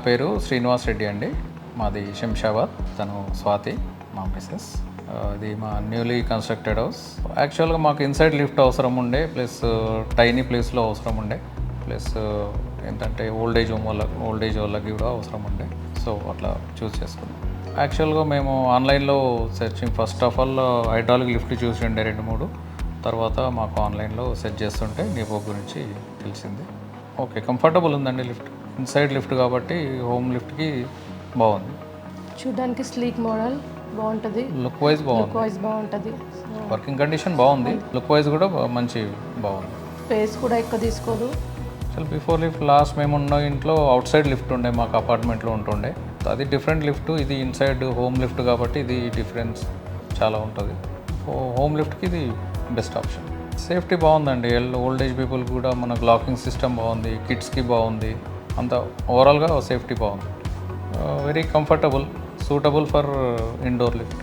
పేరు శ్రీనివాస్ రెడ్డి అండి. మాది శంషాబాద్. తను స్వాతి మా మిసెస్. ఇది మా న్యూలీ కన్స్ట్రక్టెడ్ హౌస్. యాక్చువల్గా మాకు ఇన్సైడ్ లిఫ్ట్ అవసరం ఉండే, ప్లస్ టైనీ ప్లేస్లో అవసరం ఉండే, ప్లస్ ఏంటంటే ఓల్డేజ్ వాళ్ళకి కూడా అవసరం ఉండే. సో అట్లా చూస్ చేసుకున్నాం. యాక్చువల్గా మేము ఆన్లైన్లో searching, first of all hydraulic lift చూసి ఉండే 2-3, తర్వాత మాకు ఆన్లైన్లో సెర్చ్ చేస్తుంటే నీపో గురించి తెలిసింది. ఓకే, కంఫర్టబుల్ ఉందండి లిఫ్ట్. ఇన్సైడ్ లిఫ్ట్ కాబట్టి హోమ్ లిఫ్ట్కి బాగుంది. చూడడానికి స్లీక్ మోడల్ బాగుంటుంది, లుక్ వైజ్ బాగుంటుంది. వర్కింగ్ కండిషన్ బాగుంది, లుక్ వైజ్ కూడా బాగుంది. స్పేస్ కూడా ఎక్కువ తీసుకోదు. అసలు బిఫోర్ లిఫ్ట్ లాస్ట్ మేము ఉన్న ఇంట్లో అవుట్ సైడ్ లిఫ్ట్ ఉండే, మాకు అపార్ట్మెంట్లో ఉంటుండే. అది డిఫరెంట్ లిఫ్ట్, ఇది ఇన్సైడ్ హోమ్ లిఫ్ట్ కాబట్టి ఇది డిఫరెన్స్ చాలా ఉంటుంది. హోమ్ లిఫ్ట్కి ఇది బెస్ట్ ఆప్షన్. సేఫ్టీ బాగుందండి. ఓల్డ్ ఏజ్ పీపుల్ కూడా మనకు లాకింగ్ సిస్టమ్ బాగుంది, కిడ్స్కి బాగుంది, అంత ఓవరాల్గా సేఫ్టీ బాగుంది. Very comfortable, suitable for indoor lift.